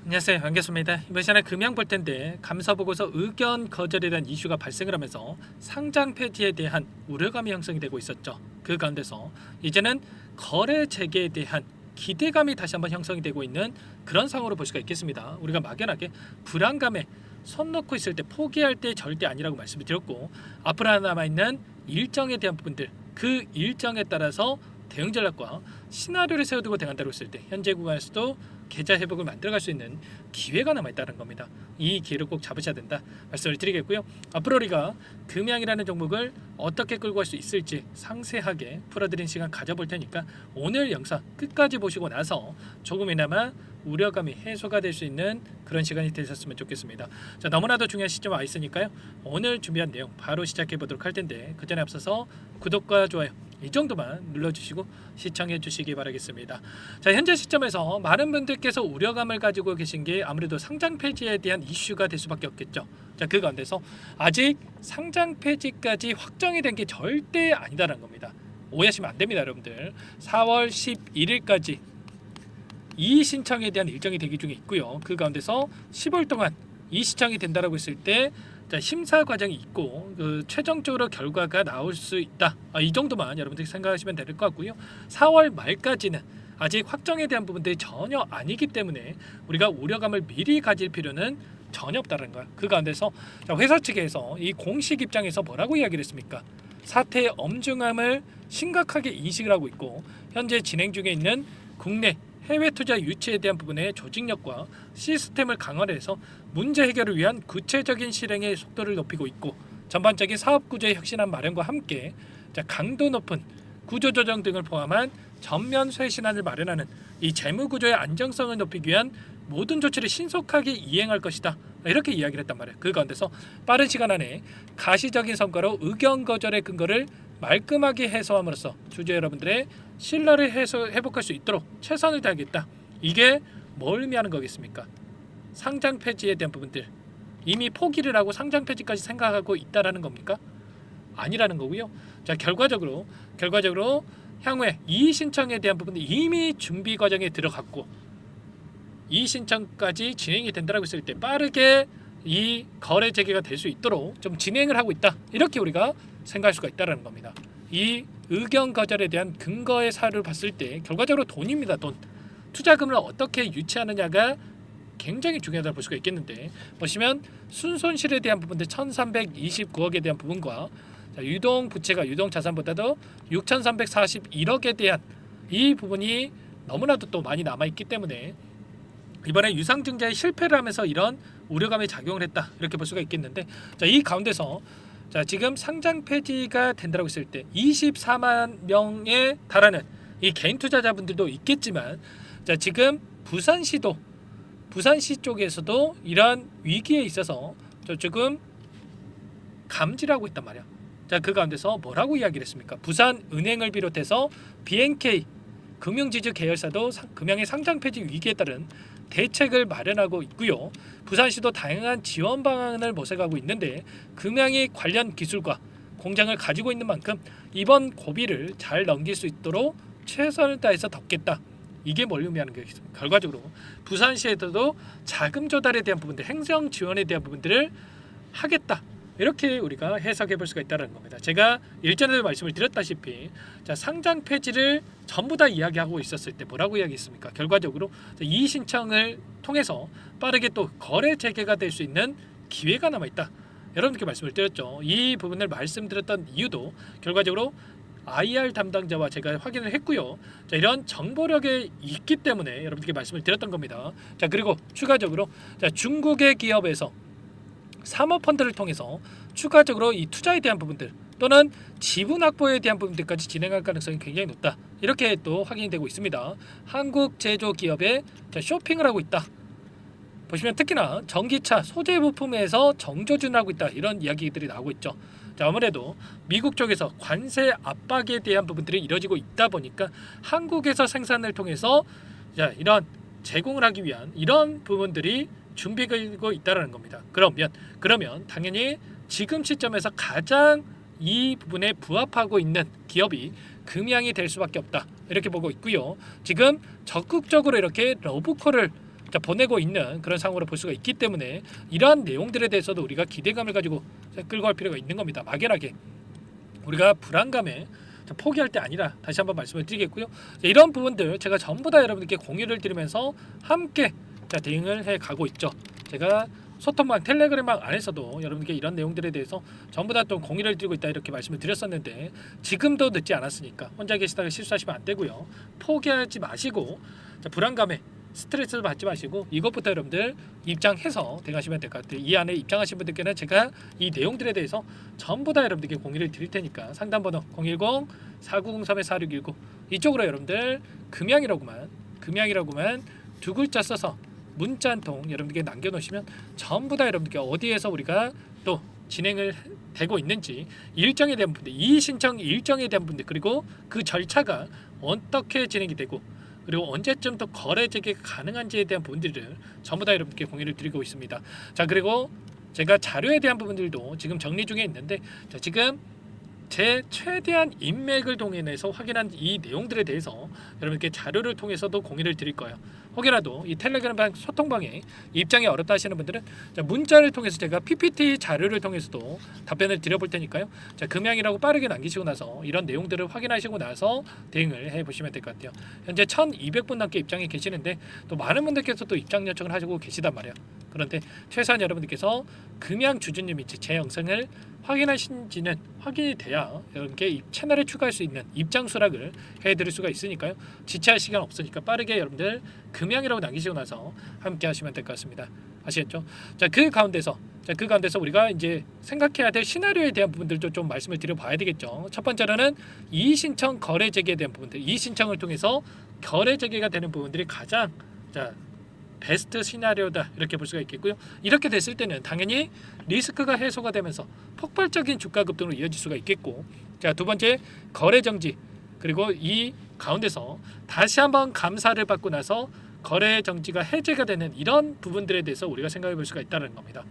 안녕하세요, 반갑습니다. 이번 시간에 금양 볼 텐데 감사보고서 의견 거절에 대한 이슈가 발생을 하면서 상장 폐지에 대한 우려감이 형성이 되고 있었죠. 그 가운데서 이제는 거래 재개에 대한 기대감이 다시 한번 형성이 되고 있는 그런 상황으로 볼 수가 있겠습니다. 우리가 막연하게 불안감에 손 놓고 있을 때 포기할 때 절대 아니라고 말씀을 드렸고, 앞으로 남아있는 일정에 대한 부분들, 그 일정에 따라서 대응 전략과 시나리오를 세워두고 대응한다고 했을 때 현재 구간에서도 계좌 회복을 만들어갈 수 있는 기회가 남아있다는 겁니다. 이 기회를 꼭 잡으셔야 된다 말씀을 드리겠고요. 앞으로 우리가 금양이라는 종목을 어떻게 끌고 갈 수 있을지 상세하게 풀어드린 시간 가져볼 테니까 오늘 영상 끝까지 보시고 나서 조금이나마 우려감이 해소가 될 수 있는 그런 시간이 되셨으면 좋겠습니다. 자, 너무나도 중요한 시점 와 있으니까요. 오늘 준비한 내용 바로 시작해 보도록 할 텐데 그 전에 앞서서 구독과 좋아요 이 정도만 눌러주시고 시청해 주시기 바라겠습니다. 자, 현재 시점에서 많은 분들께서 우려감을 가지고 계신 게 아무래도 상장 폐지에 대한 이슈가 될 수밖에 없겠죠. 자, 그 가운데서 아직 상장 폐지까지 확정이 된 게 절대 아니다라는 겁니다. 오해하시면 안 됩니다, 여러분들. 4월 11일까지 이 신청에 대한 일정이 대기 중에 있고요. 그 가운데서 10월 동안 이 신청이 된다라고 했을 때 심사 과정이 있고 최종적으로 결과가 나올 수 있다. 이 정도만 여러분들이 생각하시면 될 것 같고요. 4월 말까지는 아직 확정에 대한 부분들이 전혀 아니기 때문에 우리가 우려감을 미리 가질 필요는 전혀 없다는 거야. 그 가운데서 회사 측에서 이 공식 입장에서 뭐라고 이야기를 했습니까? 사태의 엄중함을 심각하게 인식을 하고 있고 현재 진행 중에 있는 국내 해외 투자 유치에 대한 부분의 조직력과 시스템을 강화해서 문제 해결을 위한 구체적인 실행의 속도를 높이고 있고 전반적인 사업 구조의 혁신한 마련과 함께 강도 높은 구조조정 등을 포함한 전면 쇄신안을 마련하는 이 재무 구조의 안정성을 높이기 위한 모든 조치를 신속하게 이행할 것이다. 이렇게 이야기를 했단 말이에요. 그 가운데서 빠른 시간 안에 가시적인 성과로 의견 거절의 근거를 말끔하게 해소함으로써 주주 여러분들의 신뢰를 회복할 수 있도록 최선을 다하겠다. 이게 뭘 의미하는 거겠습니까? 상장 폐지에 대한 부분들 이미 포기를 하고 상장 폐지까지 생각하고 있다라는 겁니까? 아니라는 거고요. 자, 결과적으로 향후에 이의 신청에 대한 부분은 이미 준비 과정에 들어갔고 이의 신청까지 진행이 된다고 했을 때 빠르게 이 거래 재개가 될 수 있도록 좀 진행을 하고 있다. 이렇게 우리가 생각할 수가 있다라는 겁니다. 이 의견 거절에 대한 근거의 사유를 봤을 때 결과적으로 돈입니다. 돈. 투자금을 어떻게 유치하느냐가 굉장히 중요하다고 볼 수가 있겠는데 보시면 순손실에 대한 부분들 1329억에 대한 부분과 유동 부채가 유동 자산보다도 6341억에 대한 이 부분이 너무나도 또 많이 남아있기 때문에 이번에 유상증자에 실패를 하면서 이런 우려감이 작용을 했다 이렇게 볼 수가 있겠는데 이 가운데서 지금 상장 폐지가 된다고 했을 때 24만 명에 달하는 이 개인 투자자분들도 있겠지만 지금 부산시 쪽에서도 이러한 위기에 있어서 지금 감지를 하고 있단 말이야. 그 가운데서 뭐라고 이야기를 했습니까? 부산은행을 비롯해서 BNK 금융지주 계열사도 금양의 상장 폐지 위기에 따른 대책을 마련하고 있고요. 부산시도 다양한 지원 방안을 모색하고 있는데 금양이 관련 기술과 공장을 가지고 있는 만큼 이번 고비를 잘 넘길 수 있도록 최선을 다해서 돕겠다. 이게 뭘 의미하는 거겠습니까? 결과적으로 부산시에서도 자금 조달에 대한 부분들, 행정 지원에 대한 부분들을 하겠다. 이렇게 우리가 해석해 볼 수가 있다는 겁니다. 제가 일전에도 말씀을 드렸다시피 상장 폐지를 전부 다 이야기하고 있었을 때 뭐라고 이야기했습니까? 결과적으로 이의 신청을 통해서 빠르게 또 거래 재개가 될 수 있는 기회가 남아있다. 여러분께 말씀을 드렸죠. 이 부분을 말씀드렸던 이유도 결과적으로 IR 담당자와 제가 확인을 했고요. 이런 정보력이 있기 때문에 여러분께 말씀을 드렸던 겁니다. 그리고 추가적으로 중국의 기업에서 사모펀드를 통해서 추가적으로 이 투자에 대한 부분들 또는 지분 확보에 대한 부분들까지 진행할 가능성이 굉장히 높다. 이렇게 또 확인이 되고 있습니다. 한국 제조 기업에 쇼핑을 하고 있다. 보시면 특히나 전기차 소재 부품에서 정조준을 하고 있다. 이런 이야기들이 나오고 있죠. 아무래도 미국 쪽에서 관세 압박에 대한 부분들이 이루어지고 있다 보니까 한국에서 생산을 통해서 이런 제공을 하기 위한 이런 부분들이 준비되고 있다는 겁니다. 그러면 당연히 지금 시점에서 가장 이 부분에 부합하고 있는 기업이 금양이 될 수밖에 없다. 이렇게 보고 있고요. 지금 적극적으로 이렇게 러브콜을 보내고 있는 그런 상황으로 볼 수가 있기 때문에 이러한 내용들에 대해서도 우리가 기대감을 가지고 끌고 갈 필요가 있는 겁니다. 막연하게 우리가 불안감에 포기할 때 아니라 다시 한번 말씀을 드리겠고요. 이런 부분들 제가 전부 다 여러분들께 공유를 드리면서 함께 대응을 해 가고 있죠. 제가 소통방 텔레그램방 안에서도 여러분께 이런 내용들에 대해서 전부 다 또 공유를 드리고 있다 이렇게 말씀을 드렸었는데 지금도 늦지 않았으니까 혼자 계시다가 실수하시면 안 되고요. 포기하지 마시고 불안감에 스트레스를 받지 마시고 이것부터 여러분들 입장해서 대응하시면 될 것 같아요. 이 안에 입장하신 분들께는 제가 이 내용들에 대해서 전부 다 여러분들께 공유를 드릴 테니까 상담번호 010-4903-4619 이쪽으로 여러분들 금양이라고만 두 글자 써서 문자 한 통 여러분들께 남겨놓으시면 전부 다 여러분들께 어디에서 우리가 또 진행을 되고 있는지 일정에 대한 분들, 이의 신청 일정에 대한 분들 그리고 그 절차가 어떻게 진행이 되고 그리고 언제쯤 또 거래 재개가 가능한지에 대한 부분들을 전부 다 여러분께 공유를 드리고 있습니다. 자 그리고 제가 자료에 대한 부분들도 지금 정리 중에 있는데 지금 제 최대한 인맥을 동원해서 확인한 이 내용들에 대해서 여러분께 자료를 통해서도 공유를 드릴 거예요. 혹여라도 이 텔레그램방 소통방에 입장이 어렵다 하시는 분들은 문자를 통해서 제가 PPT 자료를 통해서도 답변을 드려볼 테니까요. 금양이라고 빠르게 남기시고 나서 이런 내용들을 확인하시고 나서 대응을 해보시면 될 것 같아요. 현재 1200분 넘게 입장이 계시는데 또 많은 분들께서 또 입장 요청을 하시고 계시단 말이에요. 그런데 최소한 여러분들께서 금양 주주님이 제 영상을 확인하신지는 확인이 돼야 여러분께 이 채널에 추가할 수 있는 입장 수락을 해드릴 수가 있으니까요. 지체할 시간 없으니까 빠르게 여러분들 금양이라고 남기시고 나서 함께 하시면 될 것 같습니다. 아시겠죠? 그 가운데서 우리가 이제 생각해야 될 시나리오에 대한 부분들도 좀 말씀을 드려봐야 되겠죠. 첫 번째로는 이의 신청 거래 재개에 대한 부분들, 이의 신청을 통해서 거래 재개가 되는 부분들이 가장 베스트 시나리오다 이렇게 볼 수가 있겠고요. 이렇게 됐을 때는 당연히 리스크가 해소가 되면서 폭발적인 주가 급등으로 이어질 수가 있겠고, 두 번째 거래 정지, 그리고 이 가운데서 다시 한번 감사를 받고 나서 거래 정지가 해제가 되는 이런 부분들에 대해서 우리가 생각해 볼 수가 있다는 겁니다.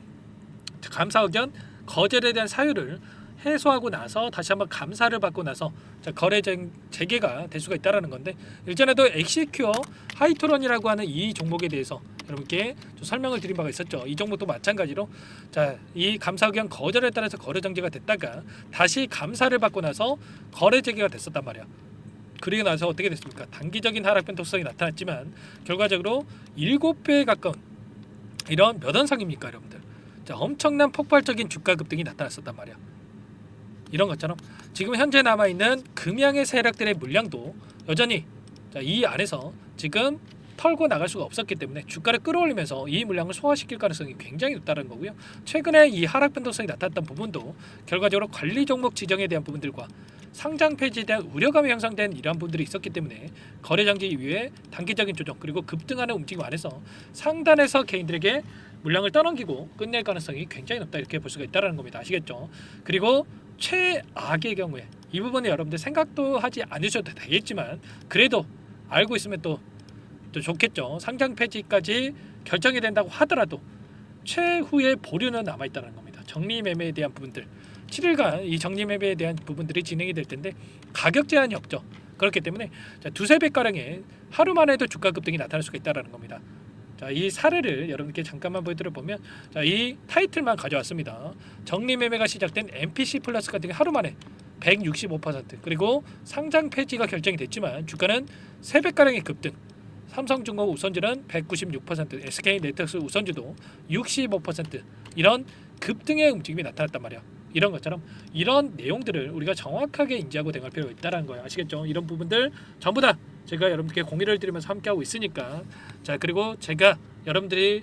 감사 의견 거절에 대한 사유를 해소하고 나서 다시 한번 감사를 받고 나서 거래 재개가 될 수가 있다는 건데, 일전에도 엑시큐어 하이토런이라고 하는 이 종목에 대해서 여러분께 좀 설명을 드린 바가 있었죠. 이 종목도 마찬가지로 이 감사 의견 거절에 따라서 거래 정지가 됐다가 다시 감사를 받고 나서 거래 재개가 됐었단 말이야. 그리고 나서 어떻게 됐습니까? 단기적인 하락 변동성이 나타났지만 결과적으로 7배에 가까운 이런 몇 원상입니까 여러분들? 엄청난 폭발적인 주가 급등이 나타났었단 말이야. 이런 것처럼 지금 현재 남아있는 금양의 세력들의 물량도 여전히 이 안에서 지금 털고 나갈 수가 없었기 때문에 주가를 끌어올리면서 이 물량을 소화시킬 가능성이 굉장히 높다는 거고요. 최근에 이 하락 변동성이 나타났던 부분도 결과적으로 관리 종목 지정에 대한 부분들과 상장 폐지에 대한 우려감이 형성된 이러한 부분들이 있었기 때문에 거래 정지 이후에 단기적인 조정 그리고 급등하는 움직임 안에서 상단에서 개인들에게 물량을 떠넘기고 끝낼 가능성이 굉장히 높다 이렇게 볼 수가 있다는 겁니다. 아시겠죠? 그리고 최악의 경우에 이 부분에 여러분들 생각도 하지 않으셔도 되겠지만 그래도 알고 있으면 또 좋겠죠. 상장 폐지까지 결정이 된다고 하더라도 최후의 보류는 남아있다는 겁니다. 정리 매매에 대한 부분들 7일간 이 정리 매매에 대한 부분들이 진행이 될 텐데 가격 제한이 없죠. 그렇기 때문에 두세 배 가량의 하루만 해도 주가 급등이 나타날 수가 있다는 겁니다. 이 사례를 여러분께 잠깐만 보여드려 보면 이 타이틀만 가져왔습니다. 정리 매매가 시작된 MPC 플러스 같은 게 하루 만에 165% 그리고 상장 폐지가 결정이 됐지만 주가는 3배 가량의 급등. 삼성중공 우선주는 196%, SK네트워크 우선주도 65% 이런 급등의 움직임이 나타났단 말이야. 이런 것처럼 이런 내용들을 우리가 정확하게 인지하고 대응할 필요가 있다는 거예요. 아시겠죠? 이런 부분들 전부 다 제가 여러분들께 공유를 드리면서 함께하고 있으니까 그리고 제가 여러분들이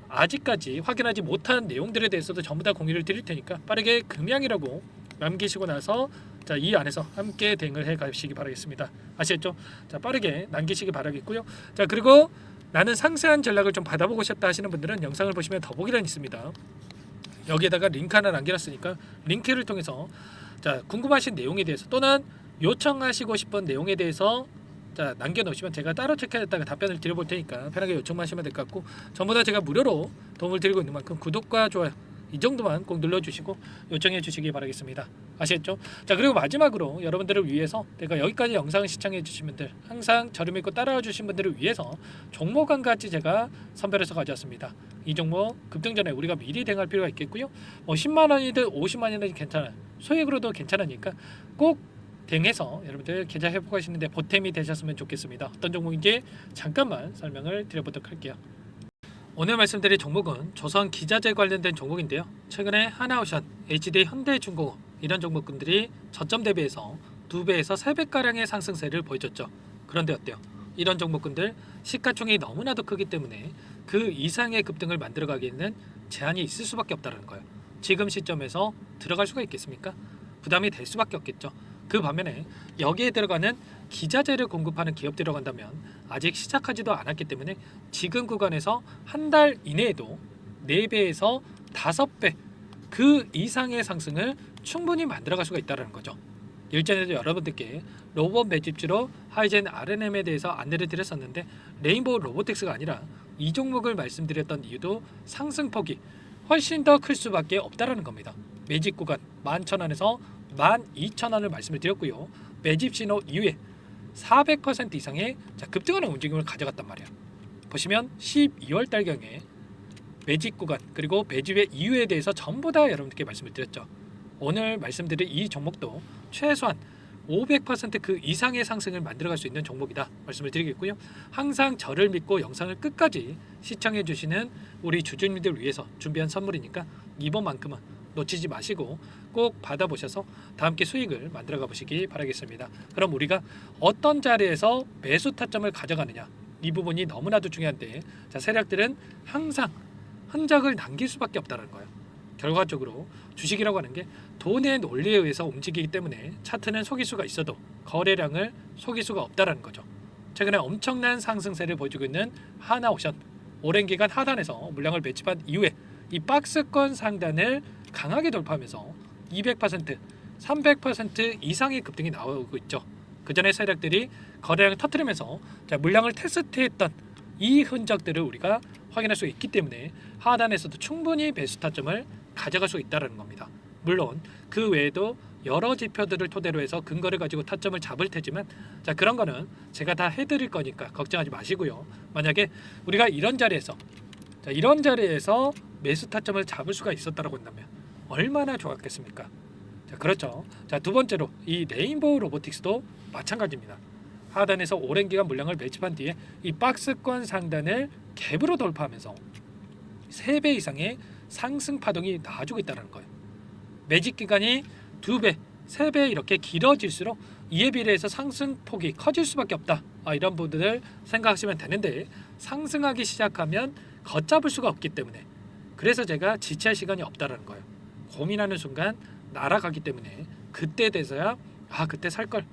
아직까지 확인하지 못한 내용들에 대해서도 전부 다 공유를 드릴 테니까 빠르게 금양이라고 남기시고 나서 이 안에서 함께 대응을 해 가시기 바라겠습니다. 아시겠죠? 빠르게 남기시기 바라겠고요. 그리고 나는 상세한 전략을 좀 받아보고 싶다 하시는 분들은 영상을 보시면 더보기란이 있습니다. 여기에다가 링크 하나 남겨놨으니까 링크를 통해서 궁금하신 내용에 대해서 또는 요청하시고 싶은 내용에 대해서 남겨놓으시면 제가 따로 체크했다가 답변을 드려볼 테니까 편하게 요청하시면 될 것 같고 전부 다 제가 무료로 도움을 드리고 있는 만큼 구독과 좋아요 이 정도만 꼭 눌러주시고 요청해 주시기 바라겠습니다. 아시겠죠? 자, 그리고 마지막으로 여러분들을 위해서 내가 여기까지 영상 시청해 주신 분들, 항상 저를 믿고 따라와 주신 분들을 위해서 종목 한 가지 제가 선별해서 가져왔습니다. 이 종목 급등 전에 우리가 미리 대응할 필요가 있겠고요. 뭐 10만 원이든 50만 원이든 괜찮아요. 소액으로도 괜찮으니까 꼭 대응해서 여러분들 계좌 회복하시는데 보탬이 되셨으면 좋겠습니다. 어떤 종목인지 잠깐만 설명을 드려보도록 할게요. 오늘 말씀드릴 종목은 조선 기자재 관련된 종목인데요. 최근에 하나오션, HD 현대중공업 이런 종목군들이 저점 대비해서 2배에서 3배가량의 상승세를 보여줬죠. 그런데 어때요? 이런 종목군들 시가총액이 너무나도 크기 때문에 그 이상의 급등을 만들어가기에는 제한이 있을 수밖에 없다는 거예요. 지금 시점에서 들어갈 수가 있겠습니까? 부담이 될 수밖에 없겠죠. 그 반면에 여기에 들어가는 기자재를 공급하는 기업 들어간다면 아직 시작하지도 않았기 때문에 지금 구간에서 한 달 이내에도 4배에서 5배 그 이상의 상승을 충분히 만들어갈 수가 있다는 거죠. 일전에도 여러분들께 로봇 매집주로 하이젠 R&M에 대해서 안내를 드렸었는데 레인보우 로보틱스가 아니라 이 종목을 말씀드렸던 이유도 상승폭이 훨씬 더 클 수밖에 없다라는 겁니다. 매집 구간 11,000원에서 12,000원을 말씀을 드렸고요. 매집 신호 이후에 400% 이상의 급등하는 움직임을 가져갔단 말이에요. 보시면 12월 달경에 매집 구간 그리고 매집의 이유에 대해서 전부 다 여러분들께 말씀을 드렸죠. 오늘 말씀드린 이 종목도 최소한 500%그 이상의 상승을 만들어갈 수 있는 종목이다 말씀을 드리겠고요. 항상 저를 믿고 영상을 끝까지 시청해 주시는 우리 주주님들 위해서 준비한 선물이니까 이번만큼은 놓치지 마시고 꼭 받아보셔서 다 함께 수익을 만들어가 보시기 바라겠습니다. 그럼 우리가 어떤 자리에서 매수 타점을 가져가느냐 이 부분이 너무나도 중요한데 세력들은 항상 흔적을 남길 수밖에 없다는 거예요. 결과적으로 주식이라고 하는 게 돈의 논리에 의해서 움직이기 때문에 차트는 속일 수가 있어도 거래량을 속일 수가 없다는 거죠. 최근에 엄청난 상승세를 보여주고 있는 하나오션 오랜 기간 하단에서 물량을 매집한 이후에 이 박스권 상단을 강하게 돌파하면서 200%, 300% 이상의 급등이 나오고 있죠. 그 전에 세력들이 거래량을 터뜨리면서 물량을 테스트했던 이 흔적들을 우리가 확인할 수 있기 때문에 하단에서도 충분히 매수 타점을 가져갈 수 있다는 겁니다. 물론 그 외에도 여러 지표들을 토대로 해서 근거를 가지고 타점을 잡을 테지만 그런 거는 제가 다 해드릴 거니까 걱정하지 마시고요. 만약에 우리가 이런 자리에서 매수 타점을 잡을 수가 있었다고 한다면 얼마나 좋았겠습니까? 그렇죠. 두 번째로 이 레인보우 로보틱스도 마찬가지입니다. 하단에서 오랜 기간 물량을 매집한 뒤에 이 박스권 상단을 갭으로 돌파하면서 3배 이상의 상승 파동이 나와주고 있다는 거예요. 매집 기간이 2배, 3배 이렇게 길어질수록 이에 비례해서 상승폭이 커질 수밖에 없다. 이런 부분을 생각하시면 되는데 상승하기 시작하면 걷잡을 수가 없기 때문에 그래서 제가 지체할 시간이 없다는 거예요. 고민하는 순간 날아가기 때문에 그때 돼서야 그때 살 걸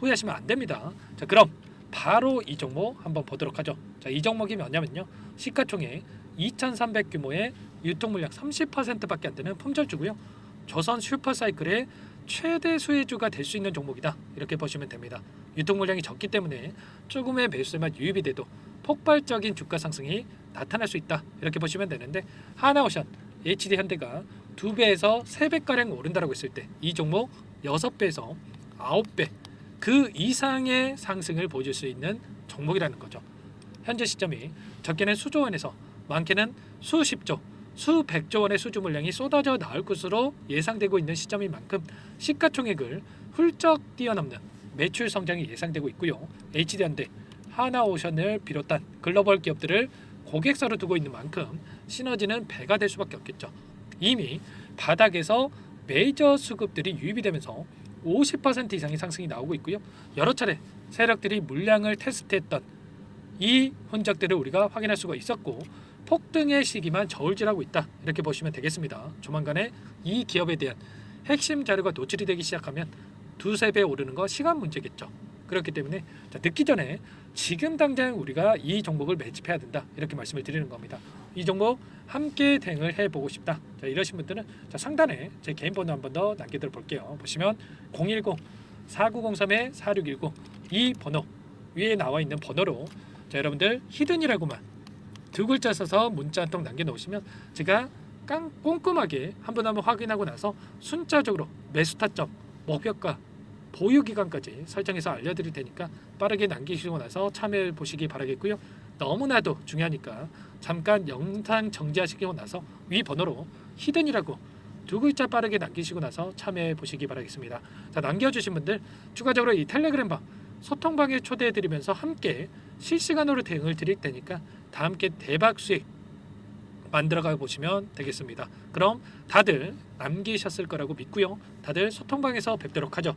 후회하시면 안 됩니다. 그럼 바로 이 종목 한번 보도록 하죠. 이 종목이 뭐냐면요. 시가총액 2,300 규모의 유통 물량 30%밖에 안 되는 품절주고요. 조선 슈퍼사이클의 최대 수혜주가 될 수 있는 종목이다. 이렇게 보시면 됩니다. 유통 물량이 적기 때문에 조금의 매수세만 유입이 돼도 폭발적인 주가 상승이 나타날 수 있다. 이렇게 보시면 되는데 하나오션, HD 현대가 2배에서 3배가량 오른다라고 했을 때 이 종목 6배에서 9배 그 이상의 상승을 보여줄 수 있는 종목이라는 거죠. 현재 시점이 적게는 수조 원에서 많게는 수십조, 수백조 원의 수주 물량이 쏟아져 나올 것으로 예상되고 있는 시점인 만큼 시가총액을 훌쩍 뛰어넘는 매출 성장이 예상되고 있고요. HD현대, 하나오션을 비롯한 글로벌 기업들을 고객사로 두고 있는 만큼 시너지는 배가 될 수밖에 없겠죠. 이미 바닥에서 메이저 수급들이 유입이 되면서 50% 이상의 상승이 나오고 있고요. 여러 차례 세력들이 물량을 테스트했던 이 흔적들을 우리가 확인할 수가 있었고 폭등의 시기만 저울질하고 있다. 이렇게 보시면 되겠습니다. 조만간에 이 기업에 대한 핵심 자료가 노출이 되기 시작하면 2-3배 오르는 거 시간 문제겠죠. 그렇기 때문에 늦기 전에 지금 당장 우리가 이 종목을 매집해야 된다. 이렇게 말씀을 드리는 겁니다. 이 종목 함께 대응을 해보고 싶다. 이러신 분들은 상단에 제 개인 번호 한 번 더 남겨드려 볼게요. 보시면 010-4903-4619 이 번호 위에 나와 있는 번호로 여러분들 히든이라고만 2글자 써서 문자 한 통 남겨놓으시면 제가 꼼꼼하게 한 번 확인하고 나서 순차적으로 매수 타점, 목표가, 보유 기간까지 설정해서 알려드릴 테니까 빠르게 남기시고 나서 참여해 보시기 바라겠고요. 너무나도 중요하니까 잠깐 영상 정지하시고 나서 위 번호로 히든이라고 두 글자 빠르게 남기시고 나서 참여해 보시기 바라겠습니다. 자, 남겨주신 분들 추가적으로 이 텔레그램방 소통방에 초대해 드리면서 함께 실시간으로 대응을 드릴 테니까 다 함께 대박 수익 만들어가 보시면 되겠습니다. 그럼 다들 남기셨을 거라고 믿고요. 다들 소통방에서 뵙도록 하죠.